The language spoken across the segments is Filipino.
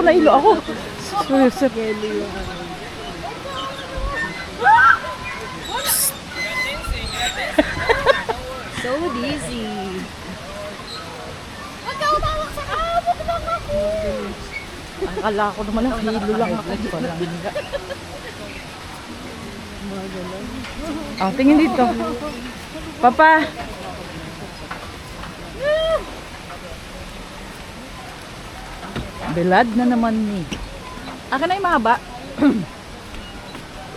nahilo ako. Sorry, sir. So dizzy. Akala ko naman lang, hilo lang ako. Tingin dito. Papa. Bilad na naman ni. Akin na yung mahaba.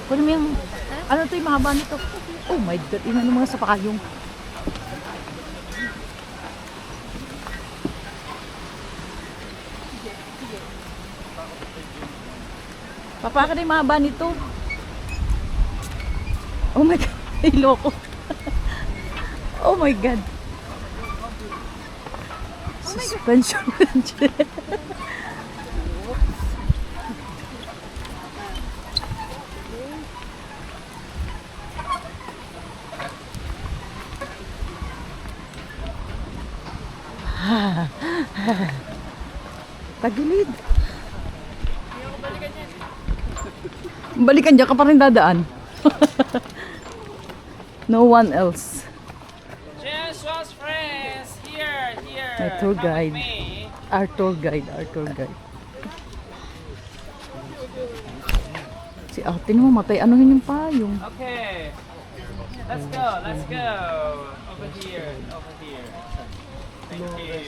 Kunin mo yung, ano to yung mahaba nito? Oh my God, ina mo nga sa pakayong. Papa, akin na yung mahaba nito. Oh my God, hilo ko. Oh my God. Suspension. Tagilid. Balikan dyan ka pa rin dadaan. No one else. Just friends, here. My tour Come with guide. me. Our tour guide. Si ate mo matay. Ano yun yung payong? Okay. Let's go. Over here. Thank you.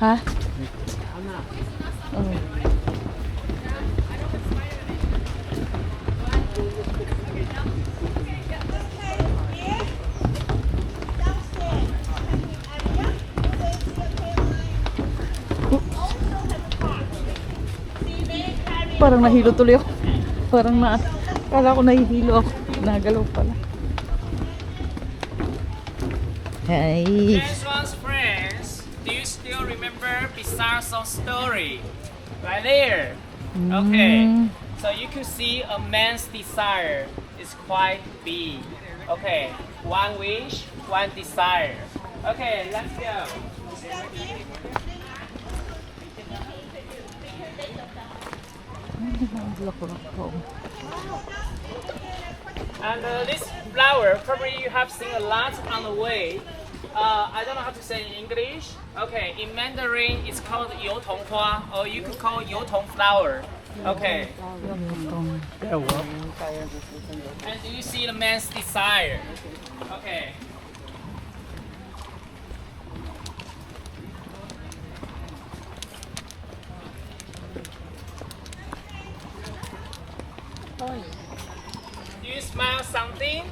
Ha? Oh. Parang nahilo tuloy ako. Kala ko nahihilo ako. Nagalaw pala. Hey. Just friends, do you still remember Bizarre Song Story? Right there. Okay. So you can see a man's desire is quite big. Okay. One wish, one desire. Okay, let's go. And this flower, probably you have seen a lot on the way. I don't know how to say in English. Okay, in Mandarin it's called youtong or you could call youtong flower. Okay. And do you see the man's desire? Okay. Do you smell something?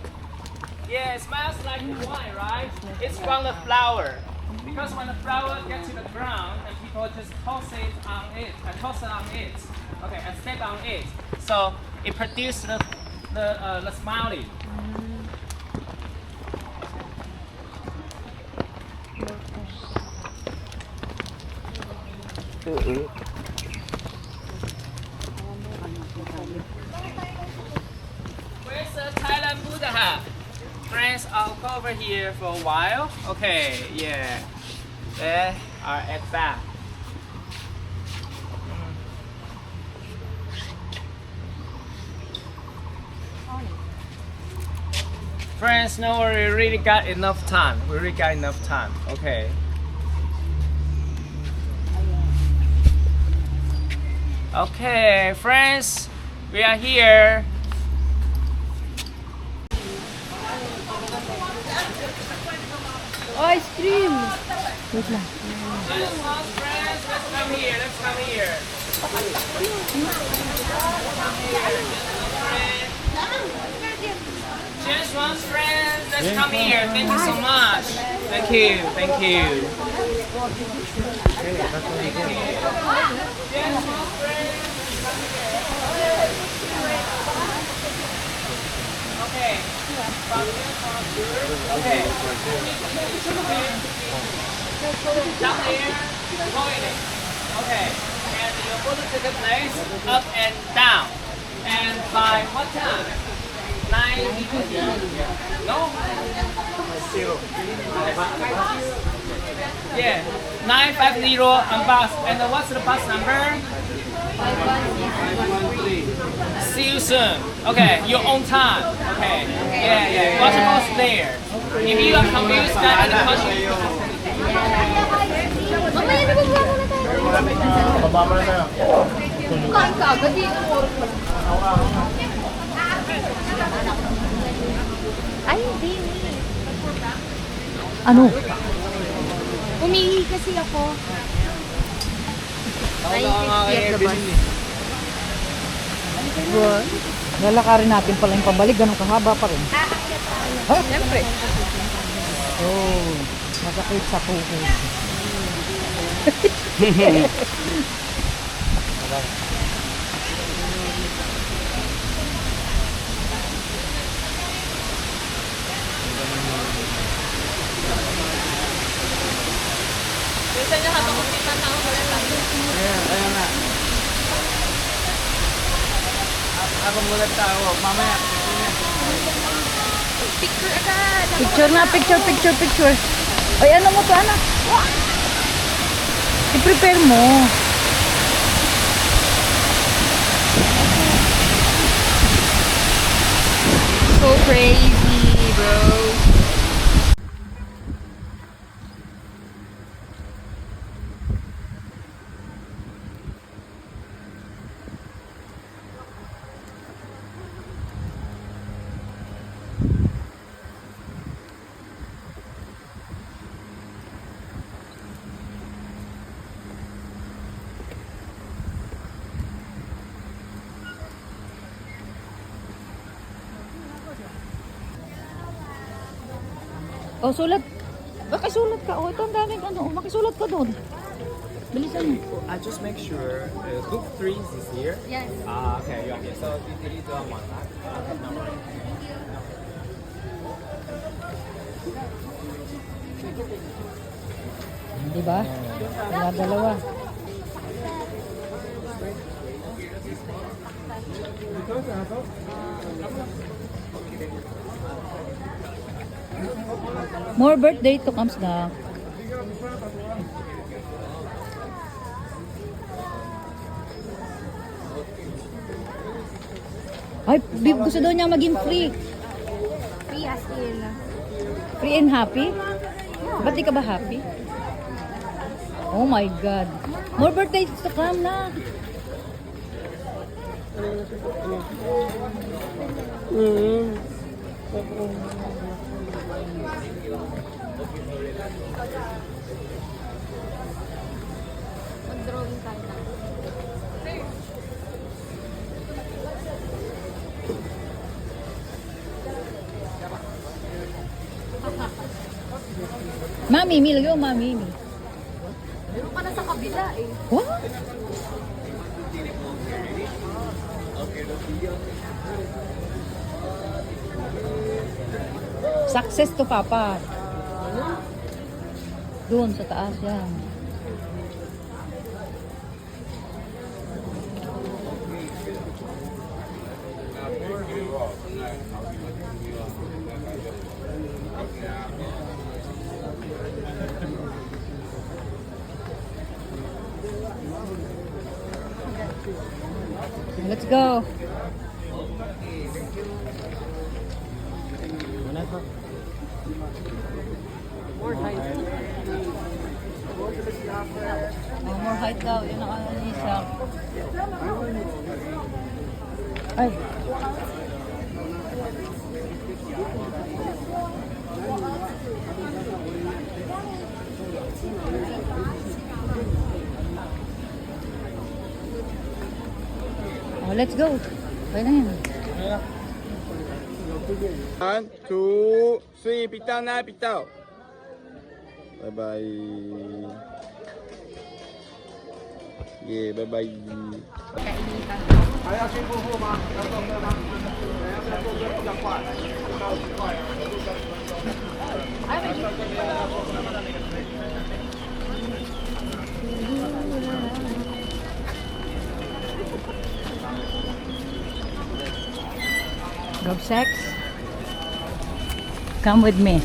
Yeah, it smells like wine, right? It's from the flower. Because when the flower gets to the ground and people just toss it on it, okay, and step on it, so it produces the smiley. Where's the Thailand Buddha? Friends, I'll go over here for a while. Okay, yeah. There are at back. Friends, no worry, we really got enough time. Okay. Okay, friends, we are here. Ice cream. Wait lang. Just one, friends, let's come here. Just one, friends, let's come here. Thank you so much. Thank you. Okay. Okay. Down here, going it. Okay. And you're going to take a place up and down. And by what time? 9:50. No? Yeah, 950 on bus. And what's the bus number? 513. See you soon. Okay, your own time. Okay. Yeah. Watchable there. If you are confused, that any question. Mamaya na baba muna tayo. Baba mo na tayo. Kain ka agad dito. Ay, hindi. Ano? Umihi kasi ako. Ay, tiyak na ba? What? Lalakarin natin pala yung pabalik. Ganun kahaba pa rin. Ah, siyempre. Oh, masakit sa puso. Ayan na. Ako muna tao. Mamaya. Picture agad. Picture na, picture. Ay, ano mo to, anak? I-prepare mo. So crazy, bro. Oh, sulat. Makisulat ka. Oh, ito ang daming ano. Makisulat ka doon. Bilisan mo. Just make sure group 3 is here. Yes. Okay, you're here. So you do one, right? No worries. Di ba? Dalawa. More birthday to comes na. Ay, gusto daw niya maging free. Free as in. Free and happy? Ba't di ka ba happy? Oh my God. More birthdays to come na. Mag-drawing tayo na. Mami, Mi, lagyan mo Mami, Mi. Meron ka na sa kabila eh. What? Success to Papa. Doon sa taas yan. Let's go. More height. Oh, more height daw. Yun ang ano ni Sam. Ay. Oh, let's go. Kaya na yan. 1, 2, 3, bitaw na, bitaw. Bye-bye. Yeah, bye-bye. You have sex? Come with me.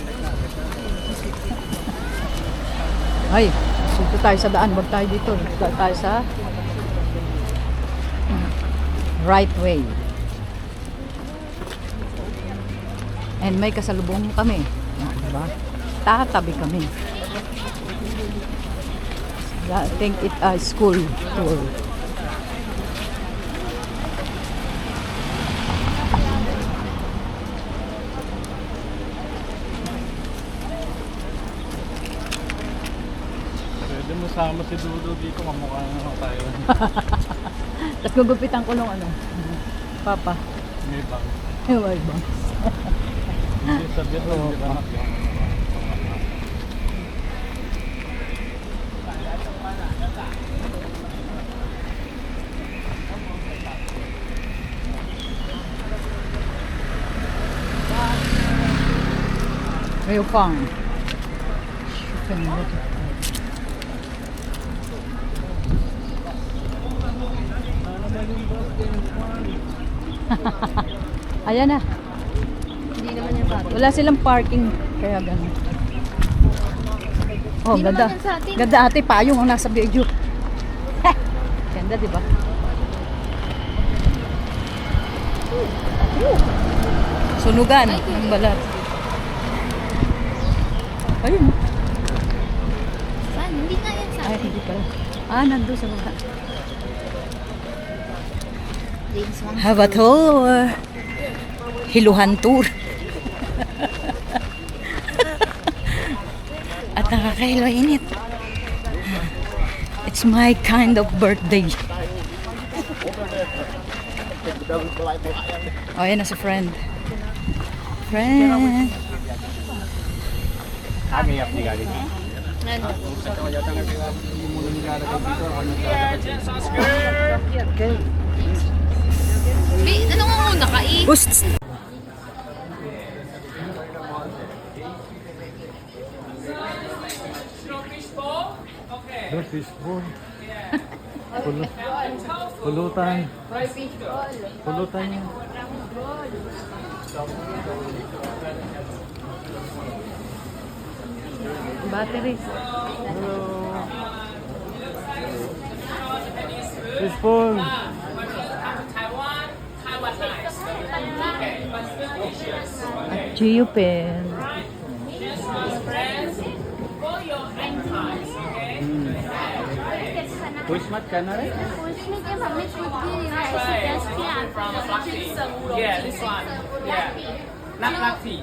Ay, dito tayo sa daan. Huwag tayo dito. Dito tayo sa right way. And may kasalubong kami. Diba? Tatabi kami. I think it a school tour. Pwede mo sama si Dudo dito, kamukha na tayo. Tapos gugupitan ko nung ano. Papa. May bang. Ewan ba? Hindi sabihin mo, hindi ka anak yan. Real fun. Ayan na. Hindi naman yan sa atin. Wala silang parking. Kaya ganun. Oh, Hindi ganda. naman yan sa atin. Ganda ate, payong ang nasa video. Ganda, di ba? Sunugan ng balat. Ayun. Saan? Hindi nga yan sa Ay, atin. hindi pala. Nandun sa baba. James Wang. Have a tour. Hiluhan tour. At nakakahilo init. It's my kind of birthday. Oh, yan na si friend. Friend. Wait, ano nga muna ka eh? Boost. There's this boy. Pulutan. Pulutan yun. Batteries. Hello. Fishball. Taiwan, Taiwan nice. Okay, but still delicious. At Gio Pen. Just one friends for your end times, okay? Pushmat ka na rin? From black tea. Yeah, this one. Yeah. Not black tea.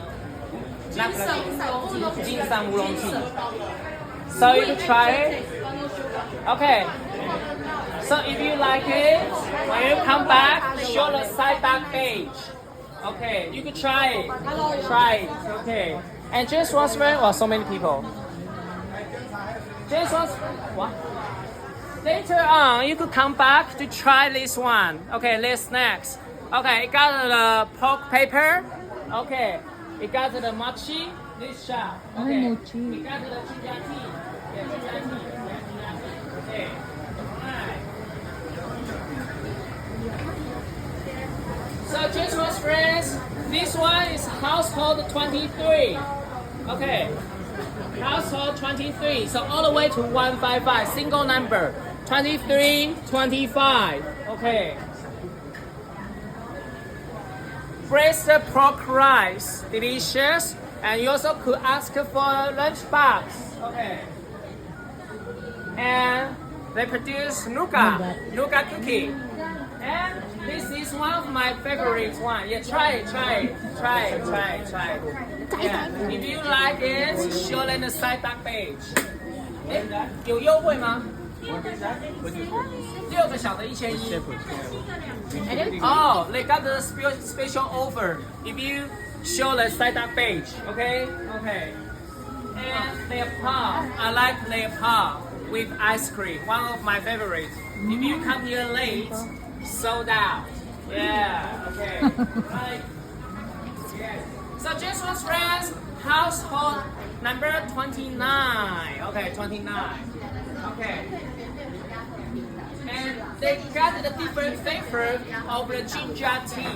Not black tea. Ginseng oolong tea. So you can try it. Okay. So if you like it, when you come back, show the side back page. Okay, you can try it. Try it. Okay. And James Rossman, well, so many people. James Ross, what? Later on, you could come back to try this one. Okay, let's next. Okay, it got the pork paper. Okay, it got the mochi. This shop. Okay, mochi. it got the chijati. Yeah, chijati. Okay. Alright. So just was friends, this one is household 23. Okay. Household 23. So all the way to 155, single number. 23, 25. Okay. Braised pork rice, delicious. And you also could ask for lunch box. Okay. And they produce nougat cookie. And this is one of my favorite one. Yeah, try it. Yeah. If you like it, show them the side back page. 有优惠吗？6个小的1100。Oh, they got the special offer if you show the side up page. Okay. And their pop, I like their pop with ice cream. One of my favorites. If you come here late, sold out. Yeah. Okay. Right. Yes. So just was friends, household number 29. Okay, 29. Okay. And they got the different flavor of the ginger tea.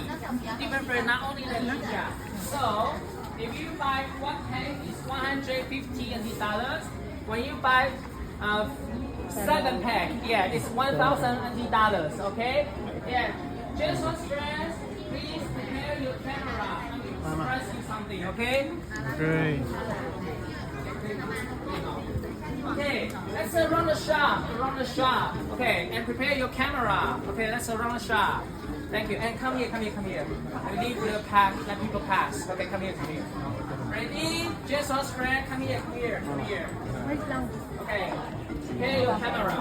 Different flavor, not only the ginger. So, if you buy one pack, it's $150. When you buy 7 pack, yeah, it's $1,000. Okay? Yeah. Just one stress, please prepare your camera. I'm expressing something, okay? Okay. Okay, let's run the shop. Okay, and prepare your camera. Okay, let's run the shop. Thank you. And come here. We need to let people pass. Okay, come here. Ready? Just one spread. Come here. Okay. Prepare your camera.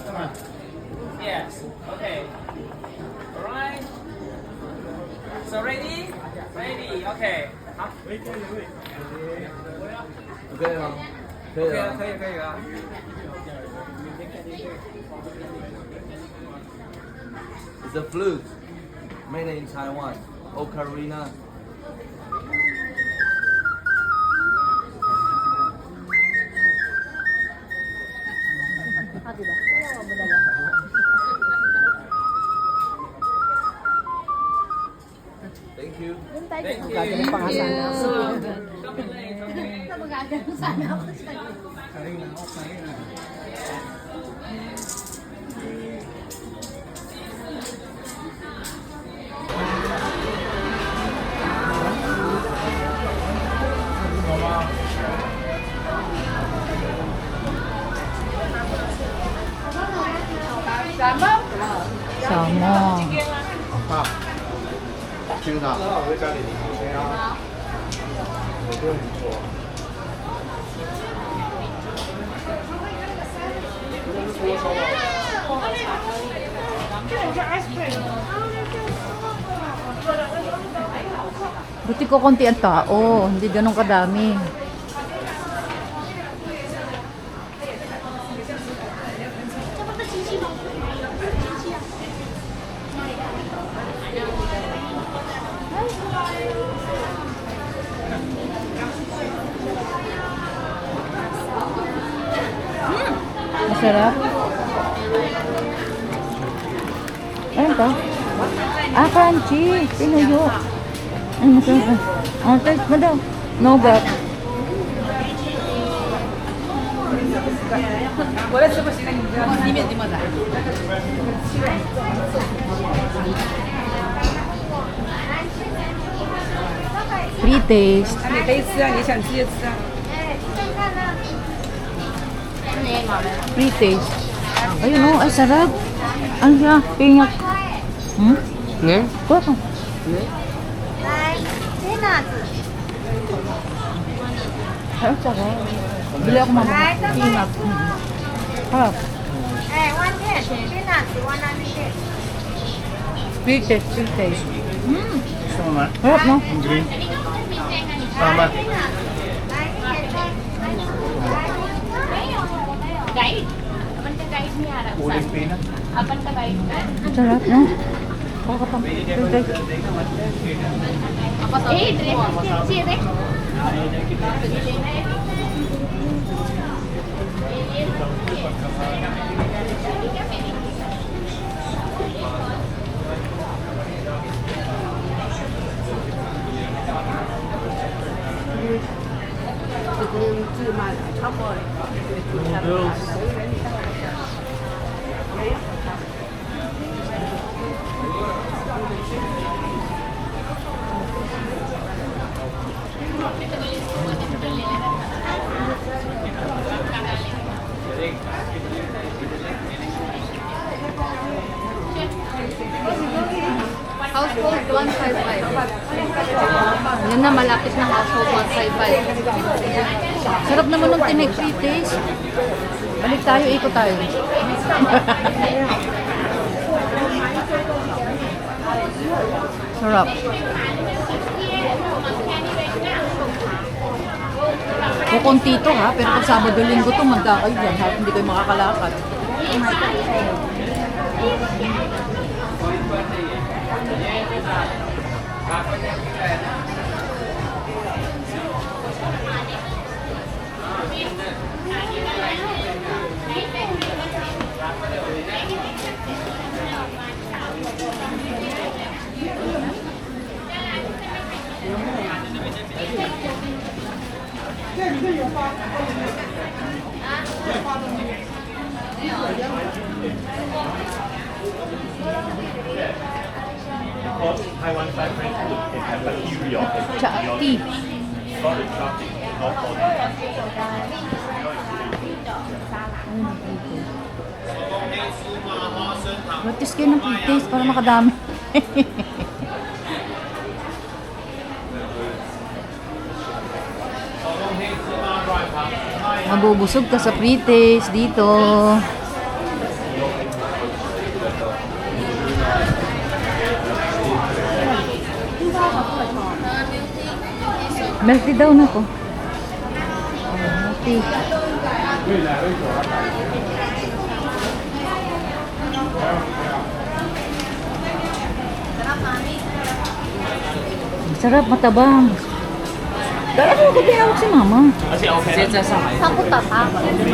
Come on. Yes. Okay. Alright. So ready? Okay. 可以吗？可以了。可以啊。It's a flute, made in Taiwan. Ocarina. Thank you. Thank you. Come late, okay? Magagano sana ako sa'yo. Sama. 听他。Buti ko konti ang tao, hindi ganun kadami. Masarap. Ano to? Ah, crunchy. Pinuyo. Ay, masarap. Ah, taste mo daw. Nougat. Free taste. 你可以吃啊，你想吃就吃啊。 Free taste. Ayun oh, ay sarap. Ano siya? Pinyak. Hmm? Ne? Kuha ka. Ay, sarap. Bili ako mama. Pinyak. Harap. Free taste, free taste. Sama. Harap no? Green. Sama. Guide? Apan ka guide niya harap sa? Uling pina. Apan ka guide ka? Sarap no? Kuha ka pa. Free taste. Eh, dire. Noodles. Household 155. Yan na, malapit na household 155. Sarap naman ng tinig, free taste. Balik tayo, ikot tayo. Sarap. Kukunti to ha, pero pag Sabado Linggo to, manda kayo dyan. Halos hindi kayo makakalakad. Taiwan side French food is have a cereal. Chati. Sorry, chocolate, not for Batis kayo ng pre-taste para makadami. Mabubusog ka sa pre-taste dito. Melty daw na ko. Melty. Sarap, matabang. Dala mo ko tinawag si mama. 现在上来 Saan punta pa?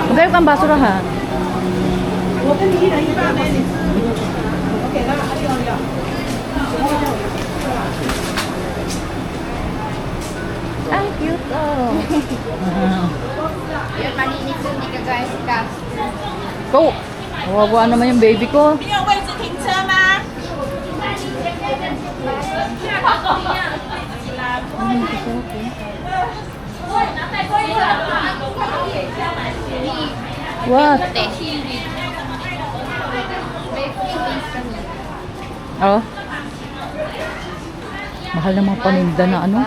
Magayo kang basurahan. Ang cute oh. Yan, malinis yung hindi ka guys ka. Go! Kawawa naman yung baby ko. 你有位置停车吗？ What? Oh. Mahal na mga paninda na ano.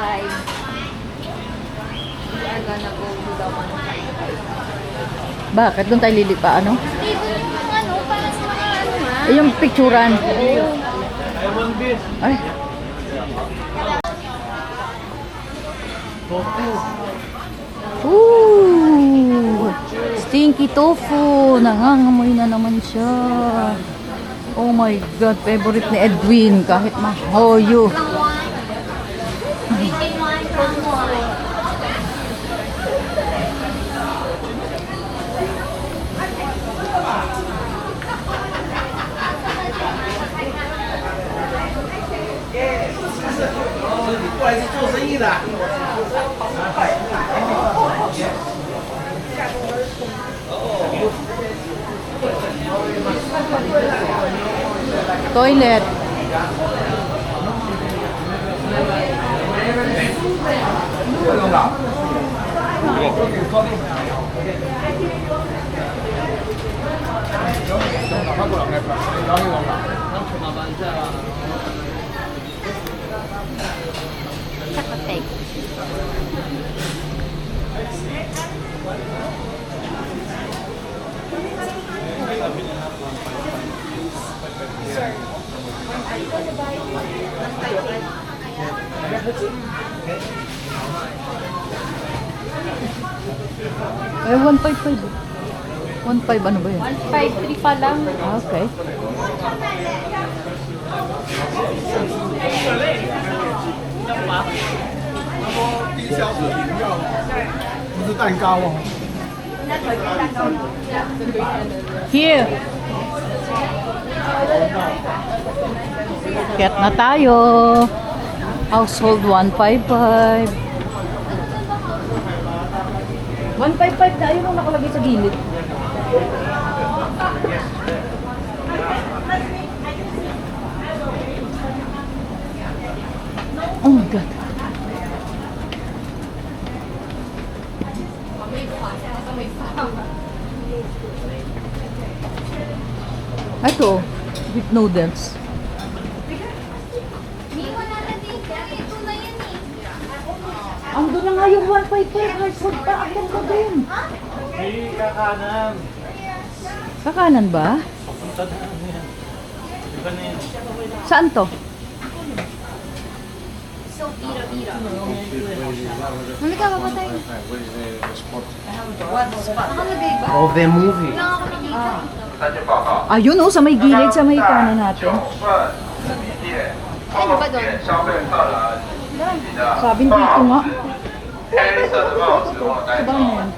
Bakit? Doon tayo lilipa ano? Para sa mga ano ha? Eh, yung picturan. Ay. Ooh! Stinky tofu. Nangangamoy na naman siya. Oh my God. Favorite ni Edwin. Kahit mahoyo. Toilet. Sakatay. Eh, 155. 1.5 ano ba yun? 153 pa lang. Ah, okay. Here. Get na tayo. Household 155. 155 tayo nung nakalagay sa gilid. Oh my God. Ito, with noodles. Ando na nga yung 155 household pa. Akin ka din. Hey, kakanan. Kakanan ba? Papunta na ano yan. Iba na yan. Saan to? Hindi ka papatay. Nakalagay ba? Of the movie. Ayun oh, sa may gilid, sa may kanan natin. Ano ba doon? Sabi dito nga. 黑色的帽子往带走， Ba na yan?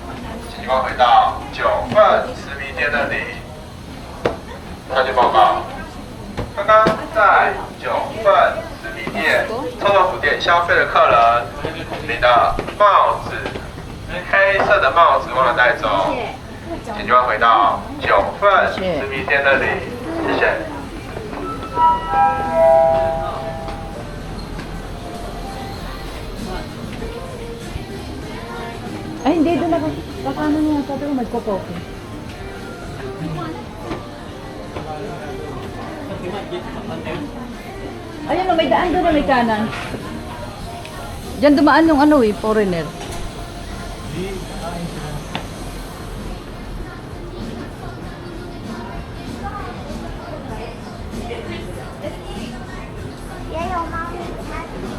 请你们回到9份实名店那里。探监报告，刚刚在9份实名店、臭豆腐店消费的客人，你的帽子，黑色的帽子忘了带走，请就要回到9份实名店那里，谢谢。Ay, hindi. Doon ako. Kakano niya. Sabi ko magko-coffee. Ayun o, may daan doon na may kanan. Diyan dumaan yung ano eh, foreigner.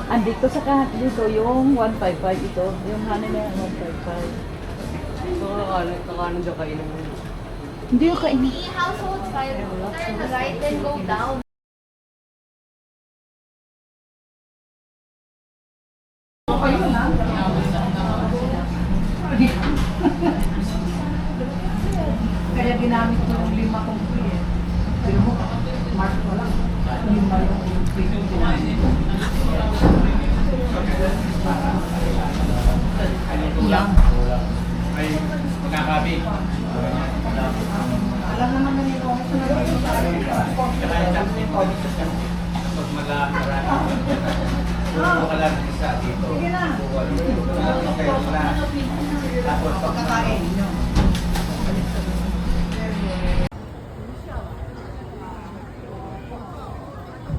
Andito sa kahat dito yung 155 ito. Yung hanin na yung 155. So, kakanin dyan kainin mo. Hindi yung kainin. Household file. Turn right, then go down. Kaya ginamit ko yung 5 kong free eh. Pero mo, March pa lang. 5 yung free kong ginamit ko. Yan. Ay, magkakabi. Alam naman na nito. Pag marami. Puro ka lang isa dito. Sige na. Tapos Pagkakain nyo.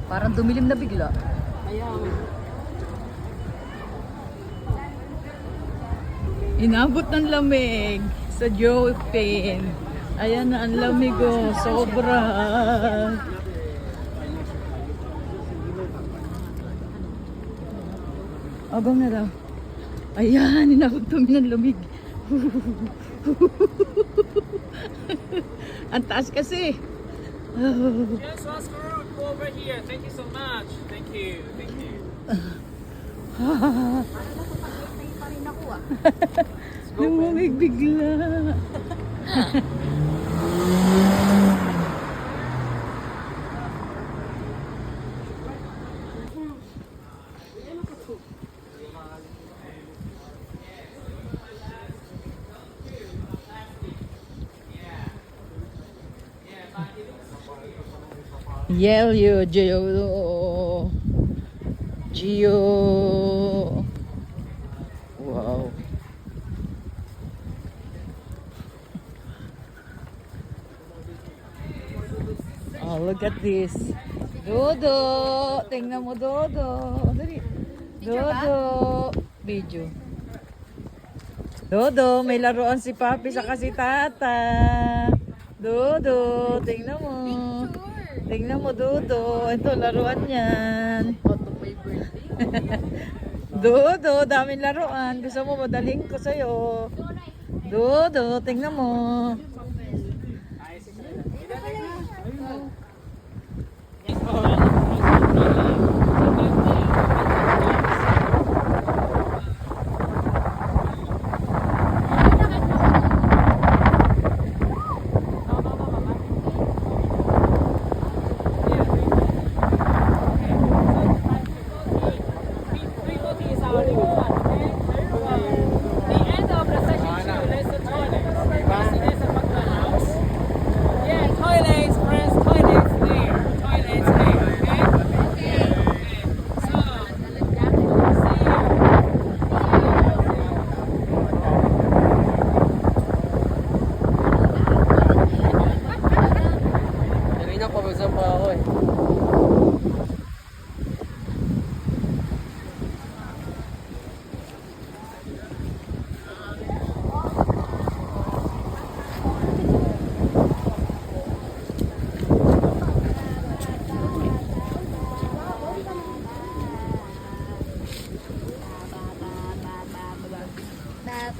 Parang dumilim na bigla. Inabot ng lamig sa Joypin. Ayan na ang lamig oh, sobra. Abang na daw. Ayan, inabot kami ng lamig. Ang taas kasi. Yes, Oscar Road, go over here. Thank you so much. Thank you. Thank you. Lumamig bigla. Yellow Geo. Geo. Wow. Oh, look at this. Dodo. Tingnan mo, Dodo. Dali. Dodo. Video. Dodo, may laruan si Papi sa si Tata. Dodo, tingnan mo. Tingnan mo, Dodo. Ito, laruan yan. Dodo, daming laruan. Gusto mo madaling ko sa'yo. Dodo, tingnan mo.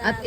At